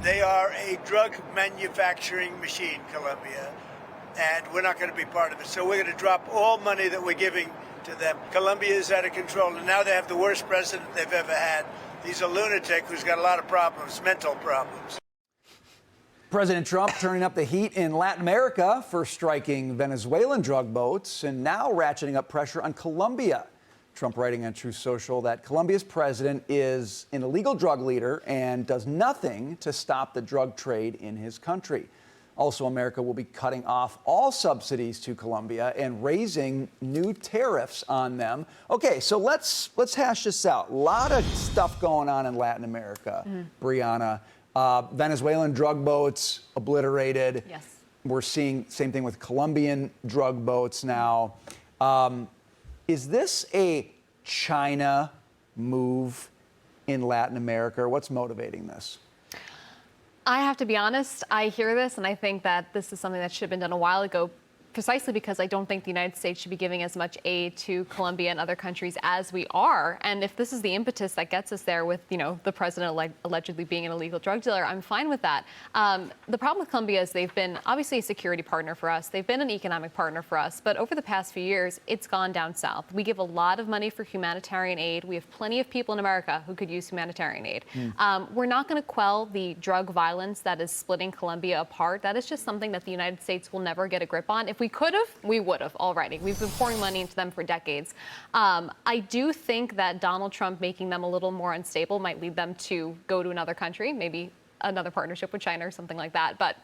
They are a drug manufacturing machine, Colombia, and we're not going to be part of it. So we're going to drop all money that we're giving to them. Colombia is out of control, and now they have the worst president they've ever had. He's a lunatic who's got a lot of problems, mental problems. President Trump turning up the heat in Latin America for striking Venezuelan drug boats and now ratcheting up pressure on Colombia. Trump writing on Truth Social that Colombia's president is an illegal drug leader and does nothing to stop the drug trade in his country. Also, America will be cutting off all subsidies to Colombia and raising new tariffs on them. Okay, so let's hash this out. A lot of stuff going on in Latin America, Brianna. Venezuelan drug boats obliterated. Yes. We're seeing same thing with Colombian drug boats now. Is this a China move in Latin America? What's motivating this? I have to be honest, I hear this and I think that this is something that should have been done a while ago, precisely because I don't think the United States should be giving as much aid to Colombia and other countries as we are. And if this is the impetus that gets us there with, the president allegedly being an illegal drug dealer, I'm fine with that. The problem with Colombia is they've been obviously a security partner for us. They've been an economic partner for us. But over the past few years, it's gone down south. We give a lot of money for humanitarian aid. We have plenty of people in America who could use humanitarian aid. We're not going to quell the drug violence that is splitting Colombia apart. That is just something that the United States will never get a grip on. If we could have, we would have already. We've been pouring money into them for decades. I do think that Donald Trump making them a little more unstable might lead them to go to another country, maybe another partnership with China or something like that. But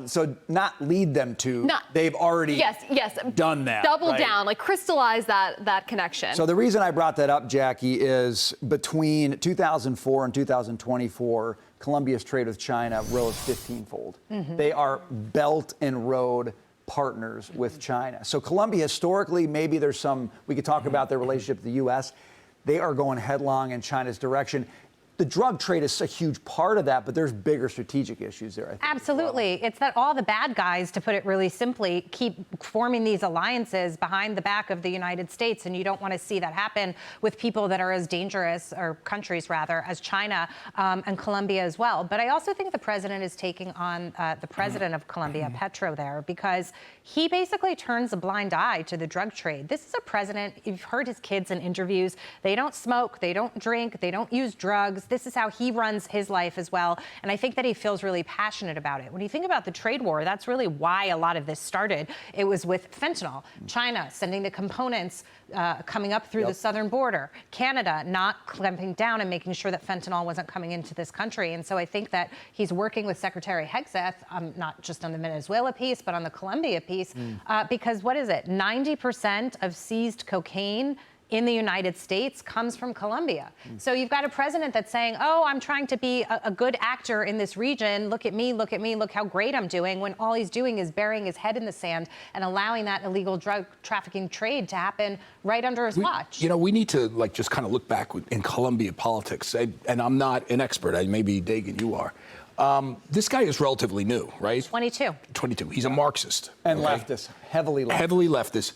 so not lead them to. They've already done that. Double down, crystallize that connection. So the reason I brought that up, Jackie, is between 2004 and 2024, Colombia's trade with China rose 15-fold. They are Belt and Road partners with China. So Colombia historically, maybe there's some, we could talk about their relationship with the U.S. They are going headlong in China's direction. The drug trade is a huge part of that, but there's bigger strategic issues there, I think. Absolutely. It's that all the bad guys, to put it really simply, keep forming these alliances behind the back of the United States, and you don't want to see that happen with people that are as dangerous, or countries rather, as China and Colombia as well. But I also think the president is taking on the president of Colombia, Petro, there, because he basically turns a blind eye to the drug trade. This is a president, you've heard his kids in interviews, they don't smoke, they don't drink, they don't use drugs. This is how he runs his life as well. And I think that he feels really passionate about it. When you think about the trade war, that's really why a lot of this started. It was with fentanyl. China sending the components coming up through the southern border. Canada not clamping down and making sure that fentanyl wasn't coming into this country. And so I think that he's working with Secretary Hegseth, not just on the Venezuela piece, but on the Colombia piece, because what is it? 90% of seized cocaine in the United States comes from Colombia. So you've got a president that's saying, oh, I'm trying to be a good actor in this region. Look at me, look at me, look how great I'm doing, when all he's doing is burying his head in the sand and allowing that illegal drug trafficking trade to happen right under his watch. We need to just kind of look back in Colombia politics. And I'm not an expert. Maybe Dagan, you are. This guy is relatively new, right? 22. 22. He's a Marxist. And leftist, heavily leftist. Heavily leftist.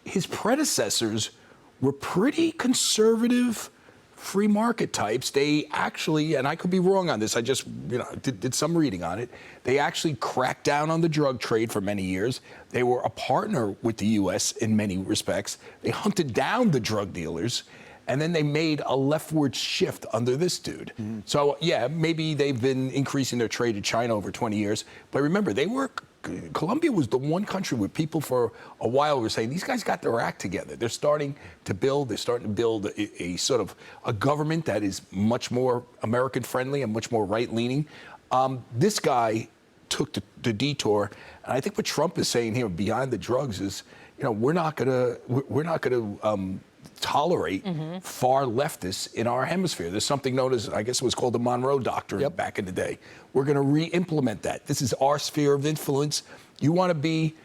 His predecessors were pretty conservative free market types. They actually, and I could be wrong on this, I just did some reading on it, they actually cracked down on the drug trade for many years. They were a partner with the U.S. in many respects. They hunted down the drug dealers, and then they made a leftward shift under this dude. So, yeah, maybe they've been increasing their trade to China over 20 years. But remember, Colombia was the one country where people for a while were saying, these guys got their act together. They're starting to build a sort of a government that is much more American friendly and much more right leaning. This guy took the detour. And I think what Trump is saying here behind the drugs is, we're not gonna tolerate far leftists in our hemisphere. There's something known as, I guess it was called the Monroe Doctrine back in the day. We're going to re-implement that. This is our sphere of influence. You want to be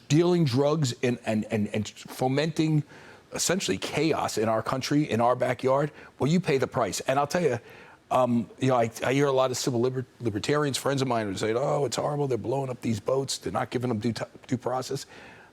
dealing drugs and fomenting essentially chaos in our country, in our backyard, well, you pay the price. And I'll tell you, I hear a lot of civil libertarians, friends of mine, who say, oh, it's horrible, they're blowing up these boats, they're not giving them due process.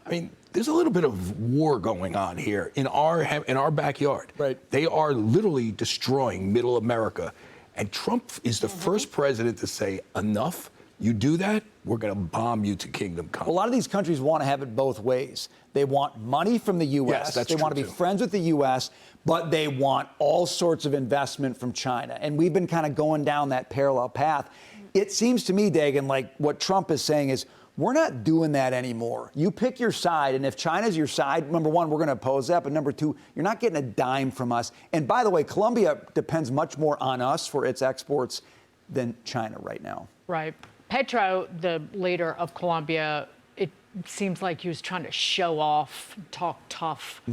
I mean, there's a little bit of war going on here in our backyard. Right. They are literally destroying middle America. And Trump is the first president to say, enough, you do that, we're going to bomb you to kingdom come. A lot of these countries want to have it both ways. They want money from the U.S. Yes, that's they want to true, be too. friends with the U.S., but they want all sorts of investment from China. And we've been kind of going down that parallel path. It seems to me, Dagan, like what Trump is saying is, we're not doing that anymore. You pick your side, and if China's your side, number one, we're going to oppose that, but number two, you're not getting a dime from us. And by the way, Colombia depends much more on us for its exports than China right now. Right. Petro, the leader of Colombia, it seems like he was trying to show off, talk tough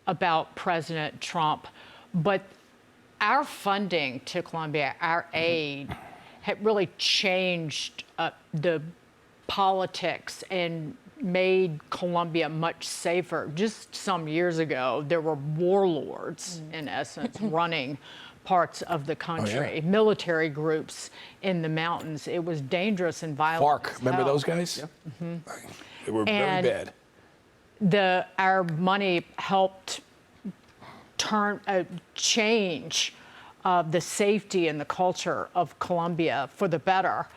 about President Trump. But our funding to Colombia, our aid, had really changed the politics and made Colombia much safer. Just some years ago, there were warlords, in essence, running parts of the country, military groups in the mountains. It was dangerous and violent. FARC, remember those guys? They were very bad. Our money helped change the safety and the culture of Colombia for the better.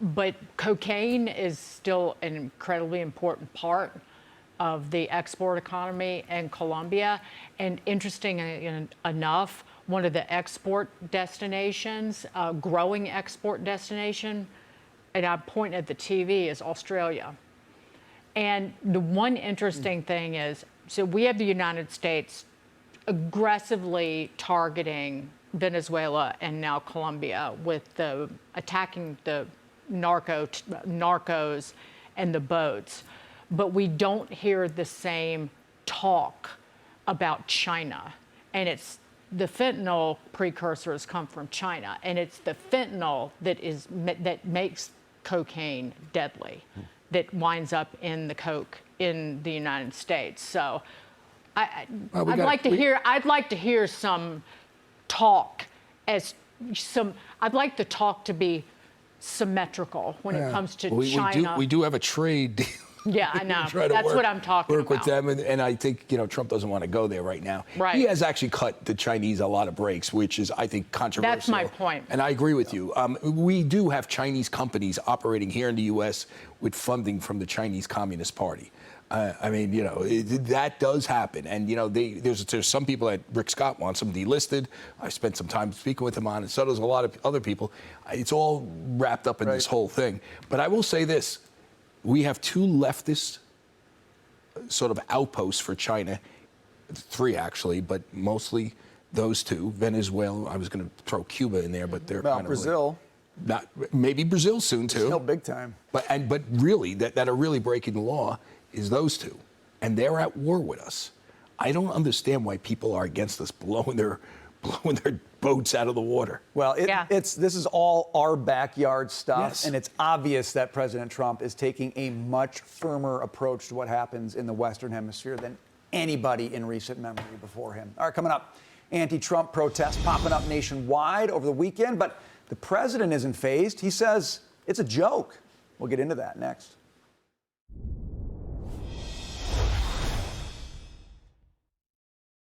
But cocaine is still an incredibly important part of the export economy in Colombia. And interesting enough, one of the export destinations, growing export destination, and I point at the TV, is Australia. And the one interesting thing is, so we have the United States aggressively targeting Venezuela and now Colombia with attacking the narcos and the boats. But we don't hear the same talk about China. And it's the fentanyl precursors come from China. And it's the fentanyl that makes cocaine deadly, that winds up in the coke in the United States. So I'd like to hear some talk I'd like the talk to be symmetrical when it comes to China. We do have a trade deal. Yeah, I know. That's what I'm talking about. Work with them, and I think Trump doesn't want to go there right now. Right. He has actually cut the Chinese a lot of breaks, which is, I think, controversial. That's my point. And I agree with you. We do have Chinese companies operating here in the U.S. with funding from the Chinese Communist Party. That does happen. And, there's some people that Rick Scott wants them delisted. I spent some time speaking with him on it. So does a lot of other people. It's all wrapped up in this whole thing. But I will say this. We have two leftist sort of outposts for China, 3 actually, but mostly those two. Venezuela, I was going to throw Cuba in there, but they're kind of Brazil. Maybe Brazil soon too. Still big time. But really, that are really breaking the law is those two, and they're at war with us. I don't understand why people are against us blowing their boats out of the water. Well, this is all our backyard stuff, Yes. and it's obvious that President Trump is taking a much firmer approach to what happens in the Western Hemisphere than anybody in recent memory before him. All right, coming up, anti-Trump protests popping up nationwide over the weekend, but the president isn't fazed. He says it's a joke. We'll get into that next.